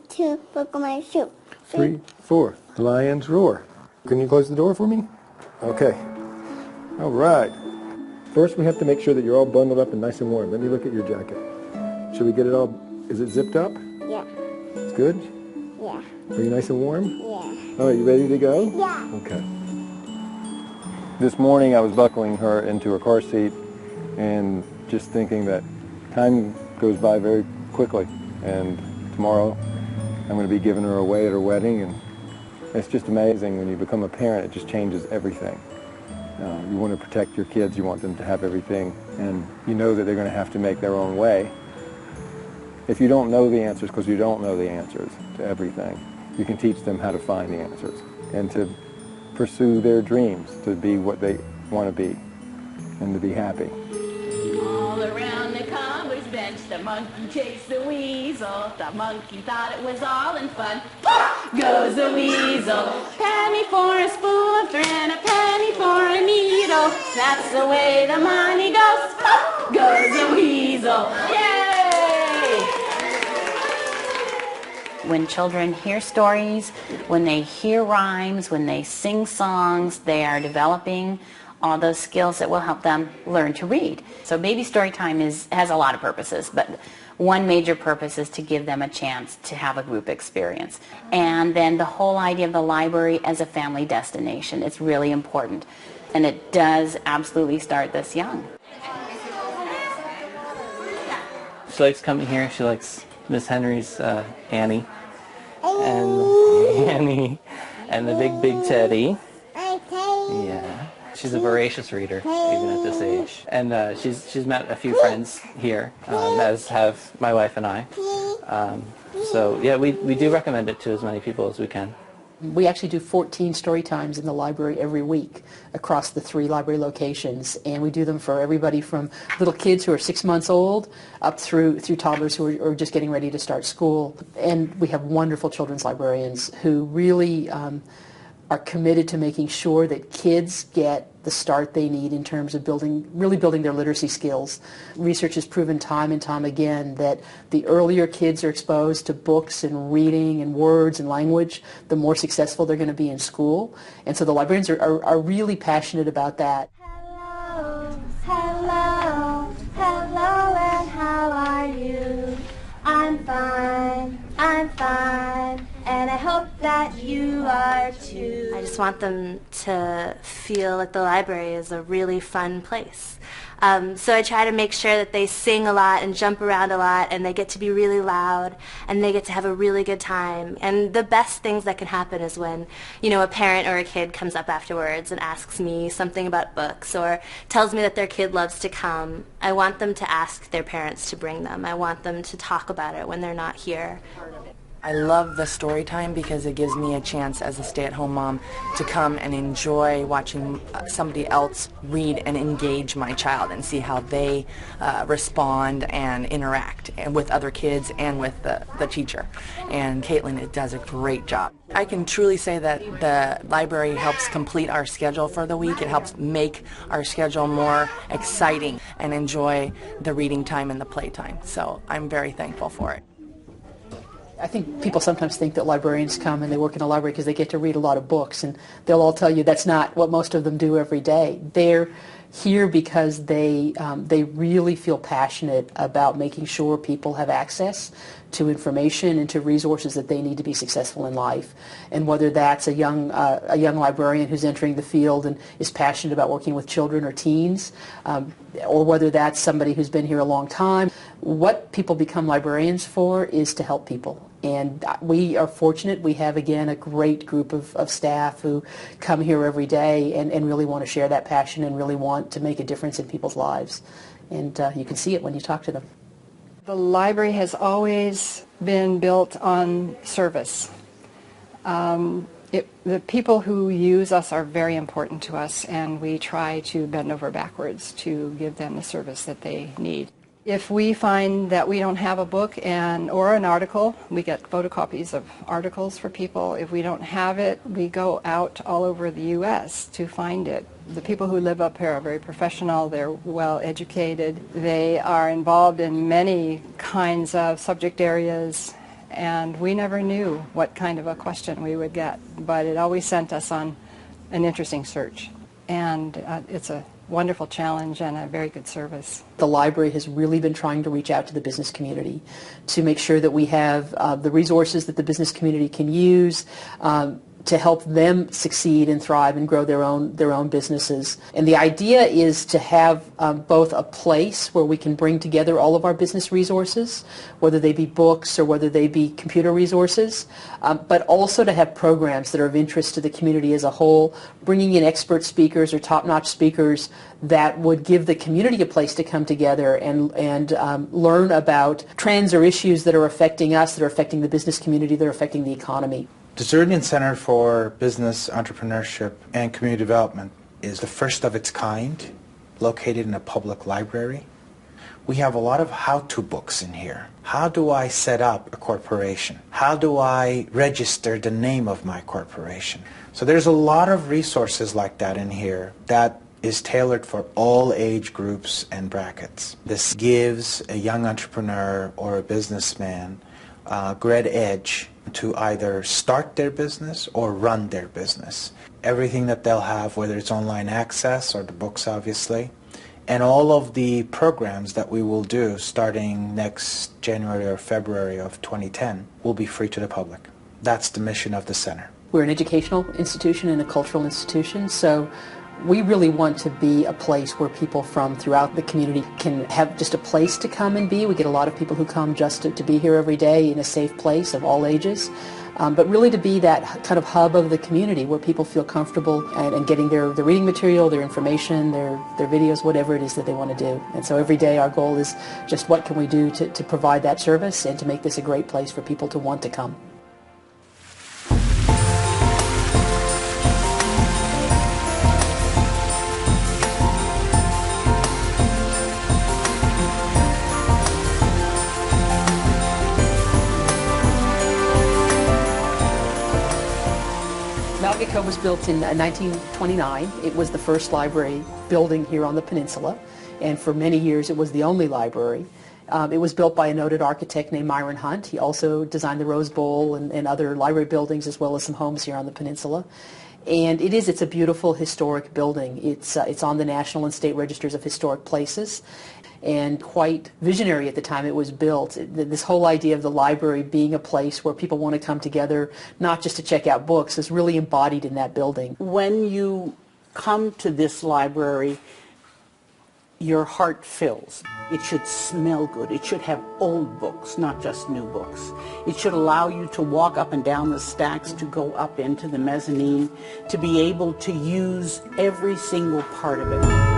2, buckle my shoe. 3, 4. Lions roar. Can you close the door for me? Okay. All right. First, we have to make sure that you're all bundled up and nice and warm. Let me look at your jacket. Should we get it all? Is it zipped up? Yeah. It's good? Yeah. Are you nice and warm? Yeah. All right, you ready to go? Yeah. Okay. This morning I was buckling her into her car seat and just thinking that time goes by very quickly, and tomorrow I'm going to be giving her away at her wedding, and it's just amazing when you become a parent. It just changes everything. You want to protect your kids, you want them to have everything, and you know that they're going to have to make their own way. If you don't know the answers, because you don't know the answers to everything, you can teach them how to find the answers and to pursue their dreams, to be what they want to be and to be happy. All around the cobbler's bench, the monkey chased the weasel. The monkey thought it was all in fun. Goes the weasel. Penny for a spool of thread, a penny for a needle. That's the way the money goes. Goes the weasel. Yay! When children hear stories, when they hear rhymes, when they sing songs, they are developing all those skills that will help them learn to read. So baby story time has a lot of purposes, but one major purpose is to give them a chance to have a group experience. And then the whole idea of the library as a family destination is really important. And it does absolutely start this young. She likes coming here. She likes Miss Henry's Annie. And Annie. And the big Teddy. Yeah. She's a voracious reader, even at this age. And she's met a few friends here, as have my wife and I. So, yeah, we do recommend it to as many people as we can. We actually do 14 story times in the library every week across the 3 library locations, and we do them for everybody from little kids who are 6 months old up through toddlers who are just getting ready to start school. And we have wonderful children's librarians who really are committed to making sure that kids get the start they need in terms of really building their literacy skills. Research has proven time and time again that the earlier kids are exposed to books and reading and words and language, the more successful they're going to be in school. And so the librarians are really passionate about that. Hello, hello, hello, and how are you? I'm fine, and I hope that you are too. I just want them to feel like the library is a really fun place. So I try to make sure that they sing a lot and jump around a lot, and they get to be really loud, and they get to have a really good time. And the best things that can happen is when, a parent or a kid comes up afterwards and asks me something about books or tells me that their kid loves to come. I want them to ask their parents to bring them. I want them to talk about it when they're not here. I love the story time because it gives me a chance as a stay-at-home mom to come and enjoy watching somebody else read and engage my child and see how they respond and interact with other kids and with the teacher. And Caitlin does a great job. I can truly say that the library helps complete our schedule for the week. It helps make our schedule more exciting and enjoy the reading time and the playtime. So I'm very thankful for it. I think people sometimes think that librarians come and they work in a library because they get to read a lot of books, and they'll all tell you that's not what most of them do every day. They're here because they really feel passionate about making sure people have access to information and to resources that they need to be successful in life. And whether that's a young librarian who's entering the field and is passionate about working with children or teens, or whether that's somebody who's been here a long time, what people become librarians for is to help people. And we are fortunate. We have, again, a great group of staff who come here every day and really want to share that passion and really want to make a difference in people's lives. And you can see it when you talk to them. The library has always been built on service. The people who use us are very important to us, and we try to bend over backwards to give them the service that they need. If we find that we don't have a book or an article, we get photocopies of articles for people. If we don't have it, we go out all over the U.S. to find it. The people who live up here are very professional. They're well educated. They are involved in many kinds of subject areas, and we never knew what kind of a question we would get, but it always sent us on an interesting search. And it's a wonderful challenge and a very good service. The library has really been trying to reach out to the business community to make sure that we have the resources that the business community can use to help them succeed and thrive and grow their own businesses. And the idea is to have both a place where we can bring together all of our business resources, whether they be books or whether they be computer resources, but also to have programs that are of interest to the community as a whole, bringing in expert speakers or top-notch speakers that would give the community a place to come together and learn about trends or issues that are affecting us, that are affecting the business community, that are affecting the economy. The Zernian Center for Business, Entrepreneurship, and Community Development is the first of its kind, located in a public library. We have a lot of how-to books in here. How do I set up a corporation? How do I register the name of my corporation? So there's a lot of resources like that in here that is tailored for all age groups and brackets. This gives a young entrepreneur or a businessman a great edge to either start their business or run their business. Everything that they'll have, whether it's online access or the books obviously, and all of the programs that we will do starting next January or February of 2010 will be free to the public. That's the mission of the center. We're an educational institution and a cultural institution, so we really want to be a place where people from throughout the community can have just a place to come and be. We get a lot of people who come just to be here every day in a safe place of all ages, but really to be that kind of hub of the community where people feel comfortable and getting their reading material, their information, their videos, whatever it is that they want to do. And so every day our goal is just what can we do to provide that service and to make this a great place for people to want to come. Malgaco was built in 1929. It was the first library building here on the peninsula, and for many years it was the only library. It was built by a noted architect named Myron Hunt. He also designed the Rose Bowl and other library buildings as well as some homes here on the peninsula. And it's a beautiful historic building. It's on the National and State Registers of Historic Places, and quite visionary at the time it was built. This whole idea of the library being a place where people want to come together, not just to check out books, is really embodied in that building. When you come to this library, your heart fills. It should smell good. It should have old books, not just new books. It should allow you to walk up and down the stacks, to go up into the mezzanine, to be able to use every single part of it.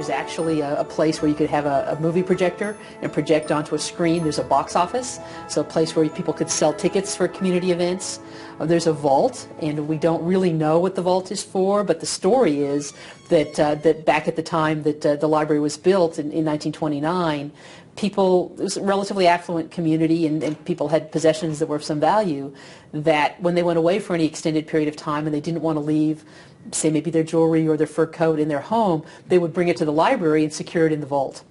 Actually a place where you could have a movie projector and project onto a screen. There's a box office, so a place where people could sell tickets for community events. There's a vault, and we don't really know what the vault is for, but the story is that back at the time that the library was built in 1929, it was a relatively affluent community, and people had possessions that were of some value, that when they went away for any extended period of time and they didn't want to leave, say maybe their jewelry or their fur coat in their home, they would bring it to the library and secure it in the vault.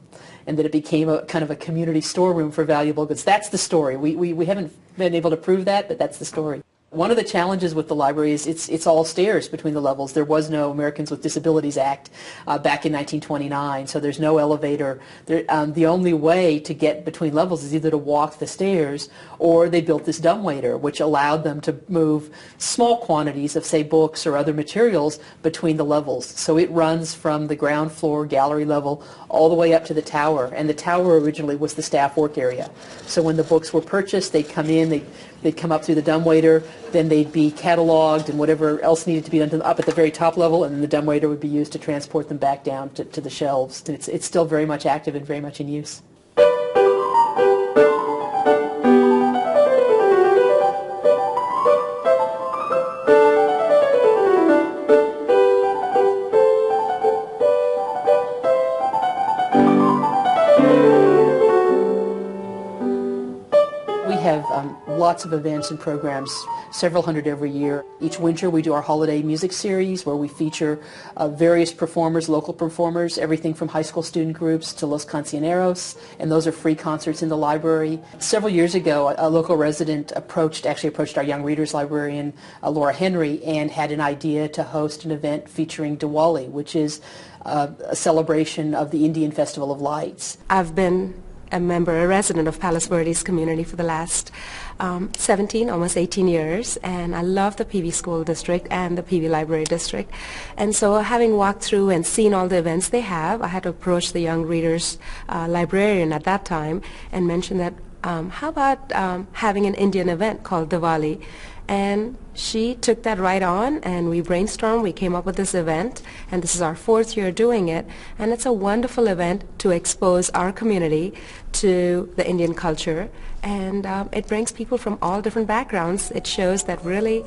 And that it became a kind of a community storeroom for valuable goods. That's the story. We haven't been able to prove that, but that's the story. One of the challenges with the library is it's all stairs between the levels. There was no Americans with Disabilities Act back in 1929, so there's no elevator. The only way to get between levels is either to walk the stairs, or they built this dumbwaiter, which allowed them to move small quantities of, say, books or other materials between the levels. So it runs from the ground floor gallery level all the way up to the tower, and the tower originally was the staff work area. So when the books were purchased, they'd come in, they'd come up through the dumbwaiter, then they'd be cataloged and whatever else needed to be done up at the very top level, and then the dumbwaiter would be used to transport them back down to the shelves. It's still very much active and very much in use. have lots of events and programs, several hundred every year. Each winter we do our holiday music series where we feature various performers, local performers, everything from high school student groups to Los Cancioneros, and those are free concerts in the library. Several years ago, a local resident approached our young readers librarian, Laura Henry, and had an idea to host an event featuring Diwali, which is a celebration of the Indian Festival of Lights. I've been a resident of Palos Verdes community for the last 17, almost 18 years, and I love the PV School District and the PV Library District. And so having walked through and seen all the events they have, I had to approach the young readers librarian at that time and mention that how about having an Indian event called Diwali? And she took that right on, and we brainstormed, we came up with this event, and this is our 4th year doing it, and it's a wonderful event to expose our community to the Indian culture, and it brings people from all different backgrounds. It shows that really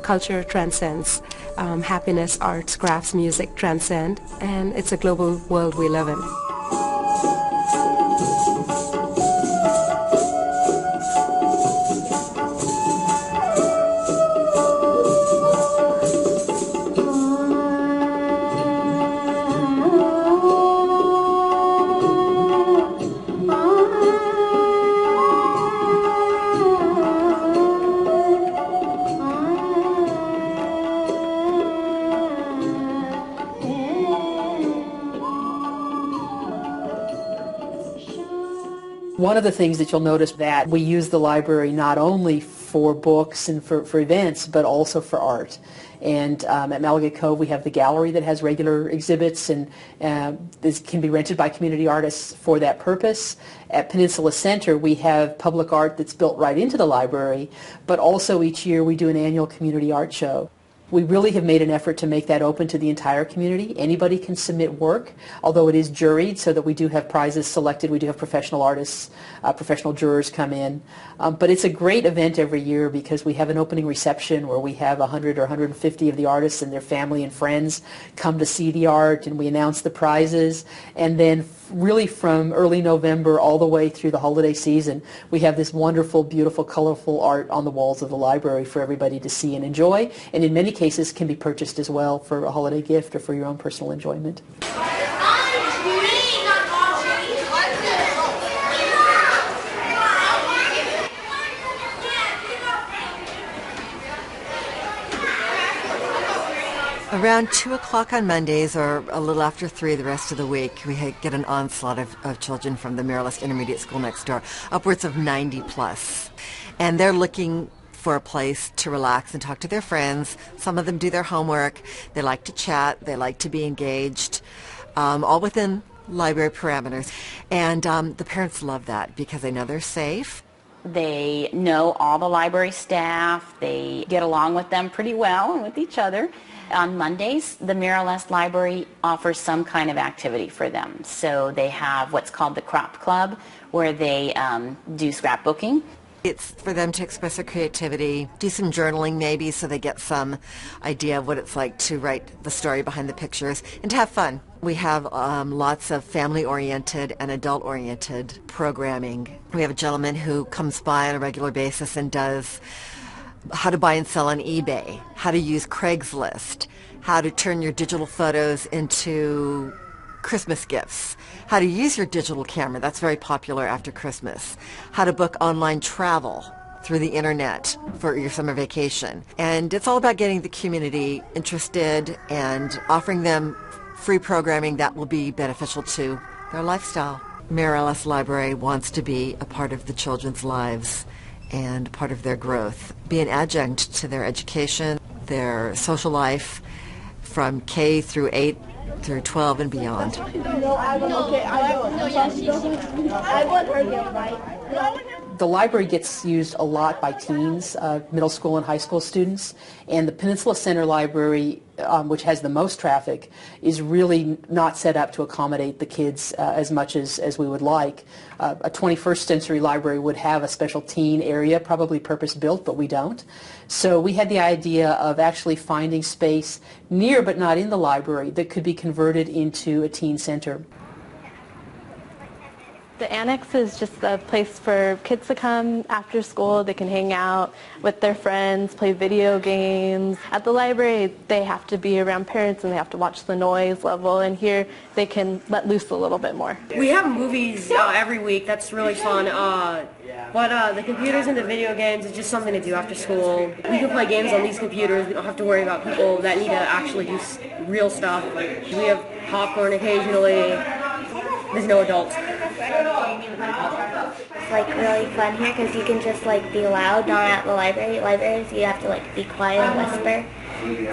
culture transcends. Happiness, arts, crafts, music transcend, and it's a global world we live in. One of the things that you'll notice that we use the library not only for books and for events, but also for art. And at Malaga Cove we have the gallery that has regular exhibits, and this can be rented by community artists for that purpose. At Peninsula Center we have public art that's built right into the library, but also each year we do an annual community art show. We really have made an effort to make that open to the entire community. Anybody can submit work, although it is juried, so that we do have prizes selected. We do have professional artists, professional jurors come in. But it's a great event every year because we have an opening reception where we have 100 or 150 of the artists and their family and friends come to see the art, and we announce the prizes. And then really from early November all the way through the holiday season, we have this wonderful, beautiful, colorful art on the walls of the library for everybody to see and enjoy, and in many cases can be purchased as well for a holiday gift or for your own personal enjoyment. Around 2 o'clock on Mondays, or a little after 3 the rest of the week, we get an onslaught of children from the Marylist Intermediate School next door, upwards of 90 plus. And they're looking for a place to relax and talk to their friends. Some of them do their homework. They like to chat. They like to be engaged, all within library parameters. And the parents love that because they know they're safe. They know all the library staff. They get along with them pretty well and with each other. On Mondays, the Marylist Library offers some kind of activity for them. So they have what's called the Crop Club, where they do scrapbooking. It's for them to express their creativity, do some journaling maybe so they get some idea of what it's like to write the story behind the pictures, and to have fun. We have lots of family-oriented and adult-oriented programming. We have a gentleman who comes by on a regular basis and does how to buy and sell on eBay, how to use Craigslist, how to turn your digital photos into Christmas gifts, how to use your digital camera, that's very popular after Christmas, how to book online travel through the internet for your summer vacation. And it's all about getting the community interested and offering them free programming that will be beneficial to their lifestyle. Marylist Library wants to be a part of the children's lives and part of their growth, be an adjunct to their education, their social life from K through 8 through 12 and beyond. The library gets used a lot by teens, middle school and high school students, and the Peninsula Center Library, which has the most traffic, is really not set up to accommodate the kids as much as we would like. A 21st century library would have a special teen area, probably purpose-built, but we don't. So we had the idea of actually finding space near but not in the library that could be converted into a teen center. The annex is just a place for kids to come after school. They can hang out with their friends, play video games. At the library, they have to be around parents and they have to watch the noise level. And here, they can let loose a little bit more. We have movies every week. That's really fun. But the computers and the video games is just something to do after school. We can play games on these computers. We don't have to worry about people that need to actually do real stuff. We have popcorn occasionally. There's no adults. It's like really fun here because you can just like be loud, not at the library. Libraries, you have to like be quiet and whisper.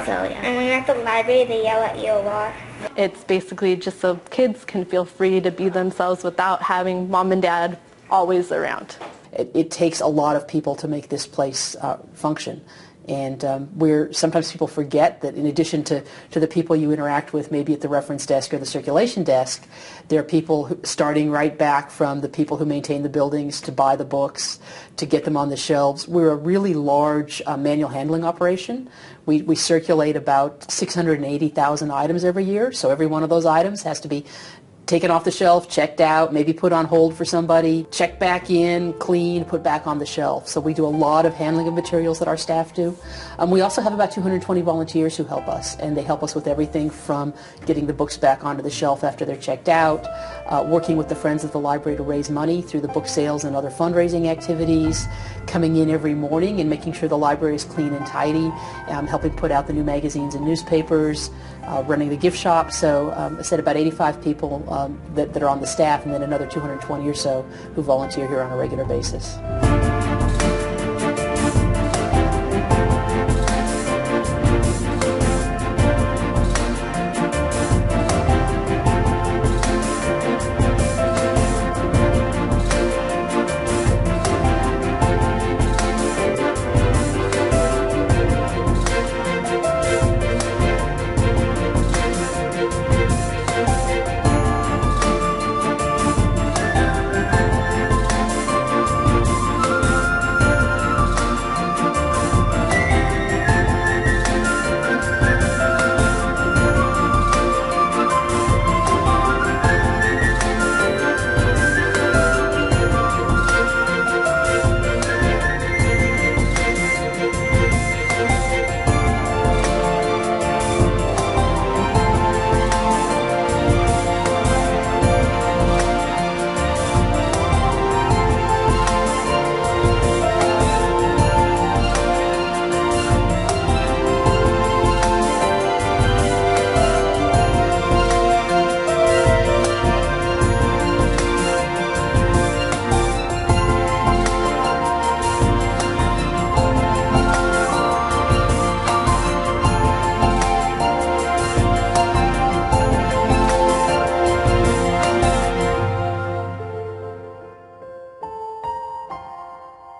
So yeah. And when you're at the library, they yell at you a lot. It's basically just so kids can feel free to be themselves without having mom and dad always around. It takes a lot of people to make this place function. And sometimes people forget that in addition to the people you interact with maybe at the reference desk or the circulation desk, there are people starting right back from the people who maintain the buildings to buy the books, to get them on the shelves. We're a really large manual handling operation. We circulate about 680,000 items every year, so every one of those items has to be taken off the shelf, checked out, maybe put on hold for somebody, checked back in, cleaned, put back on the shelf. So we do a lot of handling of materials that our staff do. We also have about 220 volunteers who help us, and they help us with everything from getting the books back onto the shelf after they're checked out, working with the Friends of the Library to raise money through the book sales and other fundraising activities, coming in every morning and making sure the library is clean and tidy, helping put out the new magazines and newspapers, running the gift shop. So I said about 85 people that are on the staff, and then another 220 or so who volunteer here on a regular basis.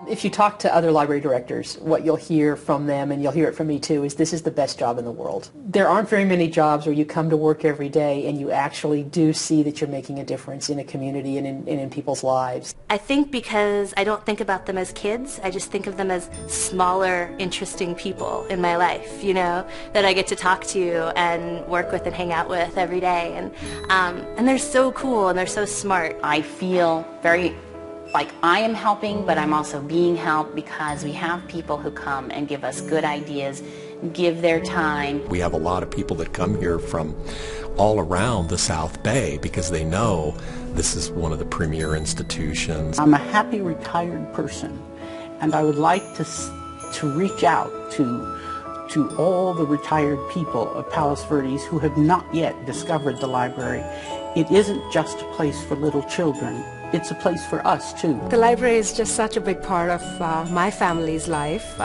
If you talk to other library directors, what you'll hear from them, and you'll hear it from me too, is this is the best job in the world. There aren't very many jobs where you come to work every day and you actually do see that you're making a difference in a community and in people's lives. I think because I don't think about them as kids, I just think of them as smaller, interesting people in my life, you know, that I get to talk to and work with and hang out with every day. And they're so cool and they're so smart. I feel very like I am helping, but I'm also being helped because we have people who come and give us good ideas, give their time. We have a lot of people that come here from all around the South Bay because they know this is one of the premier institutions. I'm a happy retired person, and I would like to reach out to all the retired people of Palos Verdes who have not yet discovered the library. It isn't just a place for little children. It's a place for us, too. The library is just such a big part of my family's life.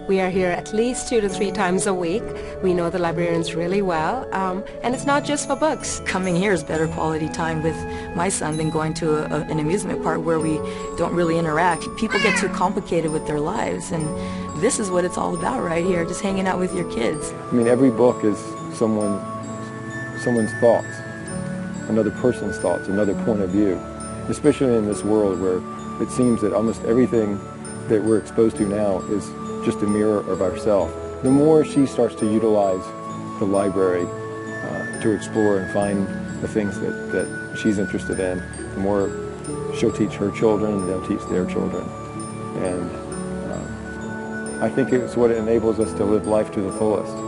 We are here at least 2 to 3 times a week. We know the librarians really well, and it's not just for books. Coming here is better quality time with my son than going to an amusement park where we don't really interact. People get too complicated with their lives, and this is what it's all about right here, just hanging out with your kids. I mean, every book is someone's thoughts, another person's thoughts, another point of view. Especially in this world where it seems that almost everything that we're exposed to now is just a mirror of ourselves. The more she starts to utilize the library to explore and find the things that she's interested in, the more she'll teach her children, they'll teach their children. And I think it's what enables us to live life to the fullest.